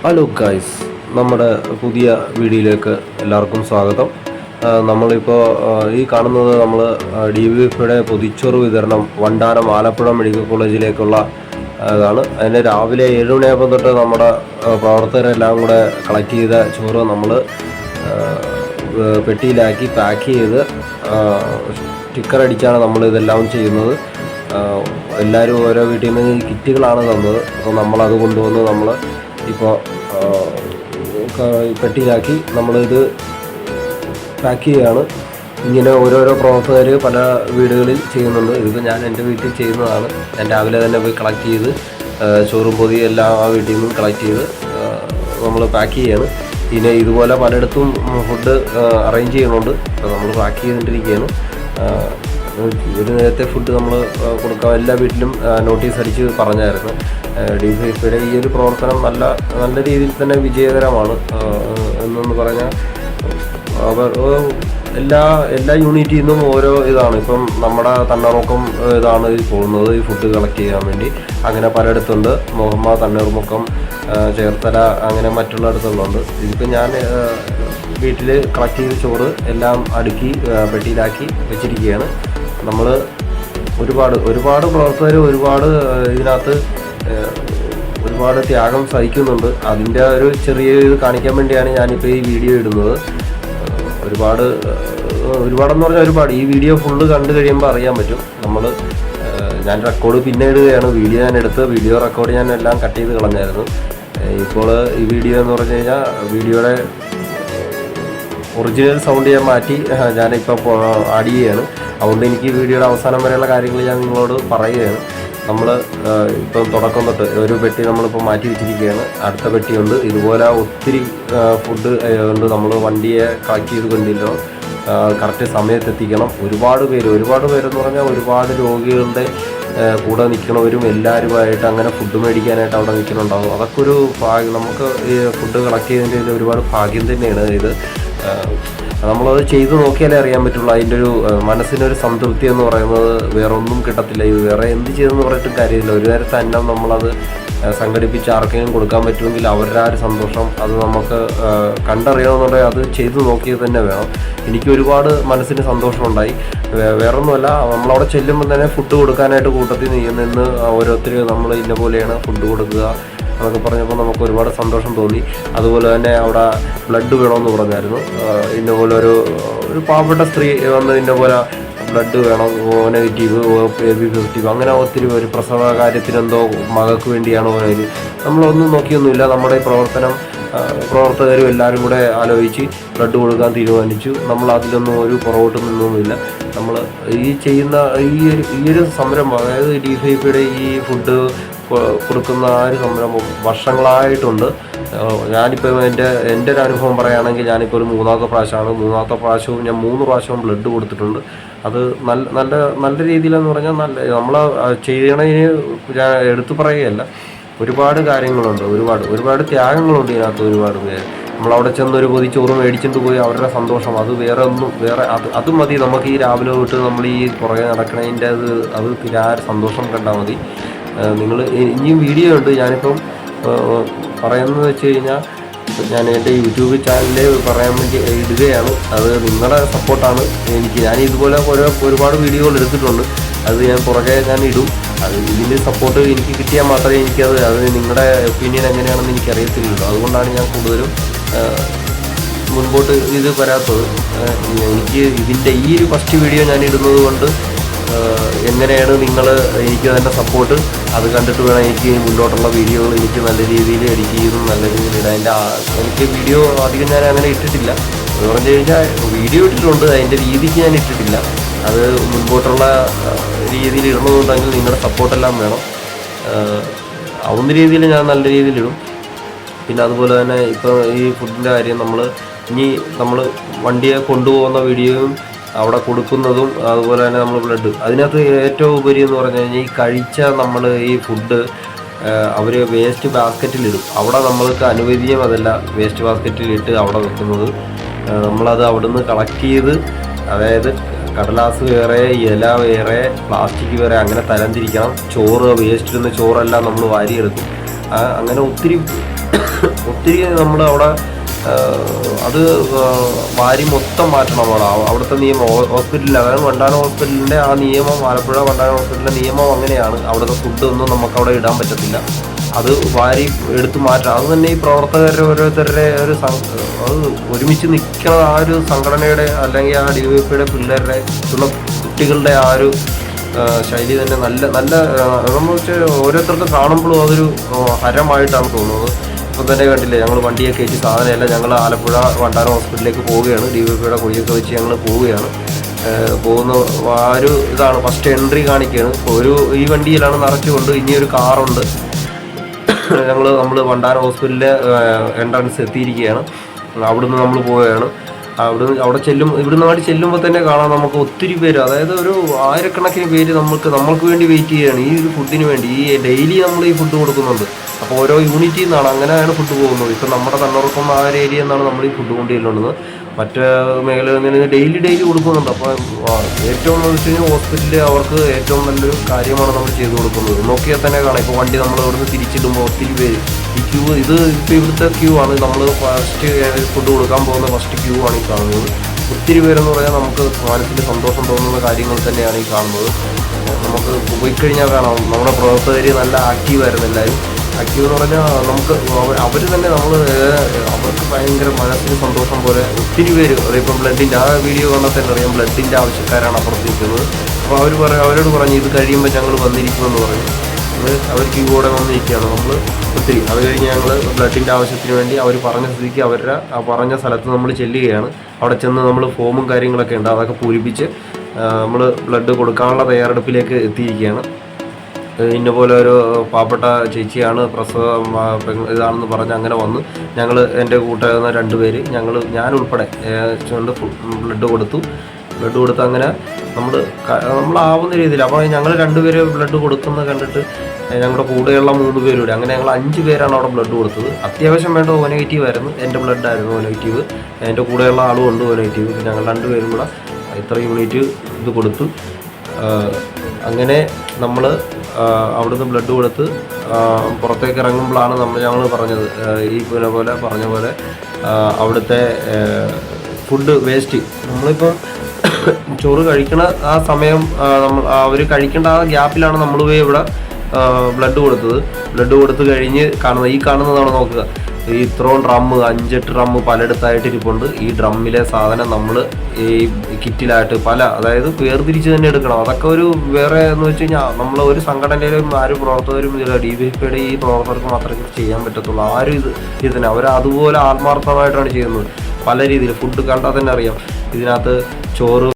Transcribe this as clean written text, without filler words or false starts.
Hello guys, നമ്മുടെ പുതിയ വീഡിയോയിലേക്ക് എല്ലാവർക്കും സ്വാഗതം. നമ്മളിപ്പോൾ ഈ കാണുന്നത് നമ്മൾ DVFയുടെ പൊതിച്ചോറ് വിതരണം വണ്ടാനം ആലപ്പുഴ മെഡിക്കൽ കോളേജിലേക്കുള്ള ഇതാണ്. അതിന് രാവിലെ 7 മണിയാകുമ്പോൾ തൊട്ട് നമ്മുടെ പ്രവർത്തകരെല്ലാം കൂടെ കളക്ട് ചെയ്ത ചോറ് നമ്മൾ പെട്ടിയിലാക്കി പാക്ക് ചെയ്ത് സ്റ്റിക്കർ അടിച്ചാണ് നമ്മൾ ഇതെല്ലാം ചെയ്യുന്നത്. എല്ലാവരും ഓരോ വീട്ടിൽ നിന്ന് കിറ്റുകളാണ് തന്നത്. അപ്പോൾ നമ്മളത് കൊണ്ടുവന്ന് നമ്മൾ ഇപ്പോൾ പെട്ടിയിലാക്കി നമ്മളിത് പാക്ക് ചെയ്യുകയാണ്. ഇങ്ങനെ ഓരോരോ പ്രവർത്തകർ പല വീടുകളിൽ ചെയ്യുന്നുണ്ട്. ഇതിപ്പോൾ ഞാൻ എൻ്റെ വീട്ടിൽ ചെയ്യുന്നതാണ്. ഞാൻ രാവിലെ തന്നെ പോയി കളക്ട് ചെയ്ത് ചോറും പൊതിയും എല്ലാം ആ വീട്ടിൽ നിന്നും കളക്ട് ചെയ്ത് നമ്മൾ പാക്ക് ചെയ്യാണ്. പിന്നെ ഇതുപോലെ പലയിടത്തും ഫുഡ് അറേഞ്ച് ചെയ്യുന്നുണ്ട്. നമ്മൾ പാക്ക് ചെയ്തുകൊണ്ടിരിക്കുകയാണ്. ഒരു നേരത്തെ ഫുഡ് നമ്മൾ കൊടുക്കാം, എല്ലാ വീട്ടിലും നോട്ടീസ് അടിച്ച് പറഞ്ഞായിരുന്നു. DVFയുടെ ഈ ഒരു പ്രവർത്തനം നല്ല രീതിയിൽ തന്നെ വിജയകരമാണ് എന്നൊന്ന് പറഞ്ഞാൽ എല്ലാ യൂണിറ്റിൽ നിന്നും ഓരോ ഇതാണ്. ഇപ്പം നമ്മുടെ തണ്ണീർമുക്കം ഇതാണ് പോകുന്നത് ഈ ഫുഡ് കളക്ട് ചെയ്യാൻ വേണ്ടി. അങ്ങനെ പലയിടത്തുണ്ട്. മുഹമ്മ, തണ്ണീർമുക്കം, ചേർത്തല, അങ്ങനെ മറ്റുള്ളിടത്തുള്ളുണ്ട്. ഇതിപ്പോൾ ഞാൻ വീട്ടിൽ കളക്ട് ചെയ്ത ചോറ് എല്ലാം അടുക്കി പെട്ടിയിലാക്കി വെച്ചിരിക്കുകയാണ്. നമ്മൾ ഒരുപാട് പ്രവർത്തകർ ഇതിനകത്ത് ഒരുപാട് ത്യാഗം സഹിക്കുന്നുണ്ട്. അതിൻ്റെ ഒരു ചെറിയ ഇത് കാണിക്കാൻ വേണ്ടിയാണ് ഞാനിപ്പോൾ ഈ വീഡിയോ ഇടുന്നത്. ഒരുപാടെന്ന് പറഞ്ഞാൽ ഈ വീഡിയോ ഫുള്ള് കണ്ടു കഴിയുമ്പോൾ അറിയാൻ പറ്റും. ഞാൻ റെക്കോർഡ് പിന്നെ ഇടുകയാണ്. വീഡിയോ റെക്കോർഡ് ഞാൻ എല്ലാം കട്ട് ചെയ്ത് കളഞ്ഞായിരുന്നു. ഇപ്പോൾ ഈ വീഡിയോ എന്ന് പറഞ്ഞു കഴിഞ്ഞാൽ വീഡിയോയുടെ ഒറിജിനൽ സൗണ്ട് ഞാൻ മാറ്റി ഞാനിപ്പോൾ ആഡ് ചെയ്യുകയാണ്. അതുകൊണ്ട് എനിക്ക് വീഡിയോയുടെ അവസാനം വരെയുള്ള കാര്യങ്ങൾ ഞാൻ നിങ്ങളോട് പറയുകയാണ്. നമ്മൾ ഇപ്പം തുടക്കം തൊട്ട് ഒരു പെട്ടി നമ്മളിപ്പോൾ മാറ്റി വെച്ചിരിക്കുകയാണ്. അടുത്ത പെട്ടിയുണ്ട്. ഇതുപോലെ ഒത്തിരി ഫുഡ് ഉണ്ട്. നമ്മൾ വണ്ടിയെ കളക്ട് ചെയ്ത് കൊണ്ടില്ലോ കറക്റ്റ് സമയത്തെത്തിക്കണം. ഒരുപാട് പേരെന്ന് പറഞ്ഞാൽ ഒരുപാട് രോഗികളുടെ കൂടെ നിൽക്കണവരും എല്ലാവരുമായിട്ട് അങ്ങനെ ഫുഡ് മേടിക്കാനായിട്ട് അവിടെ നിൽക്കുന്നുണ്ടാകും. അതൊക്കെ ഒരു ഭാഗ്യം. നമുക്ക് ഈ ഫുഡ് കളക്ട് ചെയ്തതിൻ്റെ ഒരുപാട് ഭാഗ്യം തന്നെയാണ് ഇത്. നമ്മളത് ചെയ്ത് നോക്കിയാലേ അറിയാൻ പറ്റുള്ളൂ. അതിൻ്റെ ഒരു മനസ്സിനൊരു സംതൃപ്തി എന്ന് പറയുന്നത് വേറെ ഒന്നും കിട്ടത്തില്ല. ഇത് വേറെ എന്ത് ചെയ്തെന്ന് പറഞ്ഞിട്ടും കാര്യമില്ല. ഒരു നേരത്തെ അന്നം നമ്മളത് സംഘടിപ്പിച്ച് ആർക്കെങ്കിലും കൊടുക്കാൻ പറ്റുമെങ്കിൽ അവരുടെ ആ ഒരു സന്തോഷം അത് നമുക്ക് കണ്ടറിയണമെന്നുണ്ടെങ്കിൽ അത് ചെയ്ത് നോക്കിയത് തന്നെ വേണം. എനിക്ക് ഒരുപാട് മനസ്സിന് സന്തോഷമുണ്ടായി. വേറൊന്നുമല്ല, നമ്മളവിടെ ചെല്ലുമ്പോൾ തന്നെ ഫുഡ് കൊടുക്കാനായിട്ട് കൂട്ടത്തിൽ നിന്ന് ഓരോരുത്തർ നമ്മൾ ഇന്ന പോലെയാണ് ഫുഡ് കൊടുക്കുക എന്നൊക്കെ പറഞ്ഞപ്പോൾ നമുക്ക് ഒരുപാട് സന്തോഷം തോന്നി. അതുപോലെ തന്നെ അവിടെ ബ്ലഡ് വേണമെന്ന് പറഞ്ഞായിരുന്നു. ഇന്നപോലെ ഒരു പാവപ്പെട്ട സ്ത്രീ വന്ന് ഇന്നപോലെ ബ്ലഡ് വേണം, നെഗറ്റീവ്, AB പോസിറ്റീവ്, അങ്ങനെ ഒത്തിരി ഒരു പ്രസവ കാര്യത്തിനെന്തോ മകൾക്ക് വേണ്ടിയാണോ അതിന് നമ്മളൊന്നും നോക്കിയൊന്നുമില്ല. നമ്മുടെ ഈ പ്രവർത്തകരും എല്ലാവരും കൂടെ ആലോചിച്ച് ബ്ലഡ് കൊടുക്കാൻ തീരുമാനിച്ചു. നമ്മൾ അതിലൊന്നും ഒരു പുറകോട്ട് നിന്നൊന്നുമില്ല. നമ്മൾ ഈ ചെയ്യുന്ന ഈ ഒരു സംരംഭം, അതായത് DVFയുടെ ഈ ഫുഡ് കൊടുക്കുന്ന ആ ഒരു സംരംഭം വർഷങ്ങളായിട്ടുണ്ട്. ഞാനിപ്പോൾ എൻ്റെ ഒരു അനുഭവം പറയുകയാണെങ്കിൽ ഞാനിപ്പോൾ ഒരു മൂന്നാമത്തെ പ്രാവശ്യവും ഞാൻ 3 പ്രാവശ്യവും ബ്ലഡ് കൊടുത്തിട്ടുണ്ട്. അത് നല്ല രീതിയിലെന്ന് പറഞ്ഞാൽ നമ്മൾ ചെയ്യണതിന് ഞാൻ എടുത്തു പറയുകയല്ല. ഒരുപാട് കാര്യങ്ങളുണ്ട്, ഒരുപാട് ത്യാഗങ്ങളുണ്ട് ഇതിനകത്ത്. ഒരുപാട് പേര് നമ്മളവിടെ ചെന്നൊരു പൊതി ചോറ് മേടിച്ചിട്ട് പോയി അവരുടെ സന്തോഷം അത് അത് മതി. നമുക്ക് ഈ രാവിലെ തൊട്ട് നമ്മൾ ഈ പുറകെ നടക്കണതിൻ്റെ അത് ആ സന്തോഷം കണ്ടാൽ മതി. നിങ്ങൾ ഇനിയും വീഡിയോ ഉണ്ട്. ഞാനിപ്പം പറയുന്നത് വെച്ച് കഴിഞ്ഞാൽ ഞാൻ എൻ്റെ യൂട്യൂബ് ചാനലിൽ പറയാൻ വേണ്ടി ഇടുകയാണ്. അത് നിങ്ങളുടെ സപ്പോർട്ടാണ് എനിക്ക്. ഞാൻ ഇതുപോലെ ഒരുപാട് വീഡിയോകൾ എടുത്തിട്ടുണ്ട്. അത് ഞാൻ പുറകെ ഞാൻ ഇടും. അത് ഇതിൻ്റെ സപ്പോർട്ട് എനിക്ക് കിട്ടിയാൽ മാത്രമേ അത് നിങ്ങളുടെ ഒപ്പീനിയൻ എങ്ങനെയാണെന്ന് എനിക്കറിയത്തില്ലല്ലോ. അതുകൊണ്ടാണ് ഞാൻ കൂടുതലും മുൻപോട്ട് ഇത് വരാത്തത്. എനിക്ക് ഈ ഒരു ഫസ്റ്റ് വീഡിയോ ഞാൻ ഇടുന്നത് കൊണ്ട് എങ്ങനെയാണ് എനിക്ക് തന്നെ സപ്പോർട്ട് അത് കണ്ടിട്ട് വേണം എനിക്ക് മുന്നോട്ടുള്ള വീഡിയോകൾ എനിക്ക് നല്ല രീതിയിൽ എഡിറ്റ് ചെയ്തും നല്ല രീതിയിൽ ഇടാൻ. എനിക്ക് വീഡിയോ അധികം ഞാൻ അങ്ങനെ ഇട്ടിട്ടില്ല. എന്ന് പറഞ്ഞു കഴിഞ്ഞാൽ വീഡിയോ ഇട്ടിട്ടുണ്ട്, അതിൻ്റെ രീതിക്ക് ഞാൻ ഇട്ടിട്ടില്ല. അത് മുൻപോട്ടുള്ള രീതിയിൽ ഇടണമെന്നുണ്ടെങ്കിൽ നിങ്ങളുടെ സപ്പോർട്ടെല്ലാം വേണം. ആവുന്ന രീതിയിൽ ഞാൻ നല്ല രീതിയിലിടും. പിന്നെ അതുപോലെ തന്നെ ഇപ്പോൾ ഈ ഫുഡിൻ്റെ കാര്യം നമ്മൾ വണ്ടിയെ കൊണ്ടുപോകുന്ന വീഡിയോയും അവിടെ കൊടുക്കുന്നതും അതുപോലെ തന്നെ നമ്മൾ ബ്ലഡ് അതിനകത്ത് ഏറ്റവും ഉപരി എന്ന് പറഞ്ഞു കഴിഞ്ഞാൽ ഈ കഴിച്ച നമ്മൾ ഈ ഫുഡ് അവർ വേസ്റ്റ് ബാസ്ക്കറ്റിലിടും. അവിടെ നമ്മൾക്ക് അനുവദനീയം അതല്ല വേസ്റ്റ് ബാസ്ക്കറ്റിലിട്ട് അവിടെ വെക്കുന്നത്. നമ്മളത് അവിടുന്ന് കളക്ട് ചെയ്ത്, അതായത് കടലാസ് വേറെ, ഇല വേറെ, പ്ലാസ്റ്റിക് വേറെ, അങ്ങനെ തരംതിരിക്കണം. വേസ്റ്റിടുന്ന ചോറെല്ലാം നമ്മൾ വാരിയെടുക്കും. അങ്ങനെ ഒത്തിരി ഒത്തിരി നമ്മൾ അവിടെ അത് വാരി മൊത്തം മാറ്റണം. അവിടുത്തെ നിയമം ഹോസ്പിറ്റലിൽ, അതായത് വണ്ടാനം ഹോസ്പിറ്റലിൻ്റെ ആ നിയമം, ആലപ്പുഴ വണ്ടാനം ഹോസ്പിറ്റലിൻ്റെ നിയമം അങ്ങനെയാണ്. അവിടുത്തെ ഫുഡ് ഒന്നും നമുക്ക് അവിടെ ഇടാൻ പറ്റത്തില്ല, അത് വാരി എടുത്ത് മാറ്റണം. അത് തന്നെ ഈ പ്രവർത്തകരുടെ ഓരോരുത്തരുടെ ഒരു അത് ഒരുമിച്ച് നിൽക്കുന്ന ആ ഒരു സംഘടനയുടെ അല്ലെങ്കിൽ ആ DYFIയുടെ പിള്ളേരുടെ ഉള്ള കുട്ടികളുടെ ആ ഒരു ശൈലി തന്നെ നല്ല നല്ല നമ്മൾ ഓരോരുത്തർക്ക് കാണുമ്പോഴും അതൊരു ഹരമായിട്ടാണ് തോന്നുന്നത്. ഇപ്പം തന്നെ കണ്ടില്ലേ, ഞങ്ങൾ വണ്ടിയൊക്കെ വെച്ച് സാധനമല്ല, ഞങ്ങൾ ആലപ്പുഴ വണ്ടാനം ഹോസ്പിറ്റലിലേക്ക് പോവുകയാണ്. DYFIയുടെ കൊടിയൊക്കെ വെച്ച് ഞങ്ങൾ പോവുകയാണ്. പോകുന്ന ആ ഒരു ഇതാണ് ഫസ്റ്റ് എൻട്രി കാണിക്കുകയാണ്. ഈ വണ്ടിയിലാണ് നിറച്ചുകൊണ്ട് ഇനിയൊരു കാറുണ്ട്. നമ്മൾ വണ്ടാനം ഹോസ്പിറ്റലിലെ എൻട്രൻസ് എത്തിയിരിക്കുകയാണ്. അവിടുന്ന് നമ്മൾ പോവുകയാണ്. അവിടെ ഇവിടുന്ന് ചെല്ലുമ്പോൾ തന്നെ കാണാം നമുക്ക് ഒത്തിരി പേര്, അതായത് ഒരു ആയിരക്കണക്കിന് പേര് നമ്മൾക്ക് വേണ്ടി വെയിറ്റ് ചെയ്യുകയാണ് ഈ ഒരു ഫുഡിന് വേണ്ടി. ഈ ഡെയിലി നമ്മൾ ഈ ഫുഡ് കൊടുക്കുന്നുണ്ട്. അപ്പോൾ ഓരോ യൂണിറ്റിൽ നിന്നാണ് അങ്ങനെയാണ് ഫുഡ് പോകുന്നത്. ഇപ്പം നമ്മുടെ തണ്ണുറക്കം ആ ഒരു ഏരിയ നിന്നാണ് നമ്മൾ ഈ ഫുഡ് കൊണ്ടുചെല്ലുന്നത്. മറ്റ് മേഖലകളിൽ നിന്ന് ഡെയിലി കൊടുക്കുന്നുണ്ട്. അപ്പോൾ ഏറ്റവും എന്ന് വെച്ച് കഴിഞ്ഞാൽ ഹോസ്പിറ്റലിൽ അവർക്ക് ഏറ്റവും നല്ലൊരു കാര്യമാണ് നമ്മൾ ചെയ്തു കൊടുക്കുന്നത്. നോക്കിയാൽ തന്നെ കാണാം. ഇപ്പോൾ വണ്ടി നമ്മൾ ഇവിടുന്ന് തിരിച്ചിടുമ്പോൾ ഒത്തിരി പേര് ഈ ക്യൂ, ഇപ്പോൾ ഇവിടുത്തെ ക്യൂ ആണ്. നമ്മൾ ഫസ്റ്റ് ഫുഡ് കൊടുക്കാൻ പോകുന്ന ഫസ്റ്റ് ക്യൂ ആണ് ഈ കാണുന്നത്. ഒത്തിരി പേരെന്ന് പറഞ്ഞാൽ നമുക്ക് മനസ്സിൽ സന്തോഷം തോന്നുന്ന കാര്യങ്ങൾ തന്നെയാണ് ഈ കാണുന്നത്. നമുക്ക് പോയി കഴിഞ്ഞാൽ കാണാം നമ്മുടെ പ്രവർത്തകർ നല്ല ആക്റ്റീവായിരുന്നു. എല്ലാവരും ആക്റ്റീവ് എന്ന് പറഞ്ഞാൽ നമുക്ക് അവർ തന്നെ അവർക്ക് ഭയങ്കര മനസ്സിന് സന്തോഷം പോലെ ഒത്തിരി പേര്. ഇപ്പം ബ്ലഡിൻ്റെ ആ വീഡിയോ കണ്ടാൽ തന്നെ അറിയാം, ബ്ലഡിൻ്റെ ആവശ്യക്കാരാണ് അപ്പുറത്ത് നിൽക്കുന്നത്. അപ്പോൾ അവരോട് പറഞ്ഞു ഇത് കഴിയുമ്പോൾ ഞങ്ങൾ വന്നിരിക്കുമെന്ന് പറഞ്ഞു. അവർ ക്യൂ കൂടെ വന്നിരിക്കുകയാണ്. നമ്മൾ ഒത്തിരി അത് കഴിഞ്ഞ് ഞങ്ങൾ ബ്ലഡിൻ്റെ ആവശ്യത്തിന് വേണ്ടി അവർ പറഞ്ഞ സ്ഥിതിക്ക് അവരുടെ ആ പറഞ്ഞ സ്ഥലത്ത് നമ്മൾ ചെല്ലുകയാണ്. അവിടെ ചെന്ന് നമ്മൾ ഫോമും കാര്യങ്ങളൊക്കെ ഉണ്ട്, അതൊക്കെ പൂരിപ്പിച്ച് നമ്മൾ ബ്ലഡ് കൊടുക്കാനുള്ള തയ്യാറെടുപ്പിലേക്ക് എത്തിയിരിക്കുകയാണ്. ഇന്ന പോലെ ഒരു പാവപ്പെട്ട ചേച്ചിയാണ്, പ്രസവം ഇതാണെന്ന് പറഞ്ഞ് അങ്ങനെ വന്ന് എൻ്റെ കൂട്ടുകാരുന്ന 2 പേര് ഞാനുൾപ്പെടെ ബ്ലഡ് കൊടുത്ത് അങ്ങനെ നമ്മളാവുന്ന രീതിയിൽ. അപ്പോൾ ഞങ്ങൾ 2 പേര് ബ്ലഡ് കൊടുക്കുന്നത് കണ്ടിട്ട് ഞങ്ങളുടെ കൂടെയുള്ള 3 പേരൂടെ, അങ്ങനെ ഞങ്ങൾ 5 പേരാണ് അവിടെ ബ്ലഡ് കൊടുത്തത്. അത്യാവശ്യം വേണ്ട O നെഗറ്റീവ് ആയിരുന്നു, എൻ്റെ ബ്ലഡായിരുന്നു O നെഗറ്റീവ്. എൻ്റെ കൂടെയുള്ള ആളും ഉണ്ട് O നെഗറ്റീവ്. ഞങ്ങൾ 2 പേരും കൂടെ ഇത്ര യൂണിറ്റ് ഇത് കൊടുത്തു. അങ്ങനെ നമ്മൾ അവിടുന്ന് ബ്ലഡ് കൊടുത്ത് പുറത്തേക്ക് ഇറങ്ങുമ്പോഴാണ് ഞങ്ങൾ പറഞ്ഞത്, ഈ പോലെ പറഞ്ഞ പോലെ അവിടുത്തെ ഫുഡ് വേസ്റ്റ്. നമ്മളിപ്പോൾ ചോറ് കഴിക്കണ ആ സമയം അവർ കഴിക്കേണ്ട ആ ഗ്യാപ്പിലാണ് നമ്മൾ പോയി ഇവിടെ ബ്ലഡ് കൊടുത്ത് കഴിഞ്ഞ് കാണുന്നതാണ് നോക്കുക. ഈ ഇത്രയും ഡ്രമ്മ് 5-8 ഡ്രമ്മ് പലയിടത്തായിട്ട് ഇരിപ്പുണ്ട്. ഈ ഡ്രമ്മിലെ സാധനം നമ്മൾ ഈ കിറ്റിലായിട്ട് അതായത് വേർതിരിച്ച് തന്നെ എടുക്കണം. അതൊക്കെ ഒരു വേറെ എന്ന് വെച്ച് കഴിഞ്ഞാൽ നമ്മൾ ഒരു സംഘടനയിലും പ്രവർത്തകരും DYFIയുടെ ഈ പ്രവർത്തകർക്ക് മാത്രമേ ചെയ്യാൻ പറ്റത്തുള്ളൂ. ഇതിനെ അവർ അതുപോലെ ആത്മാർത്ഥമായിട്ടാണ് ചെയ്യുന്നത്. പല രീതിയിൽ ഫുഡ് കണ്ടാൽ തന്നെ അറിയാം. ഇതിനകത്ത് ചോറ്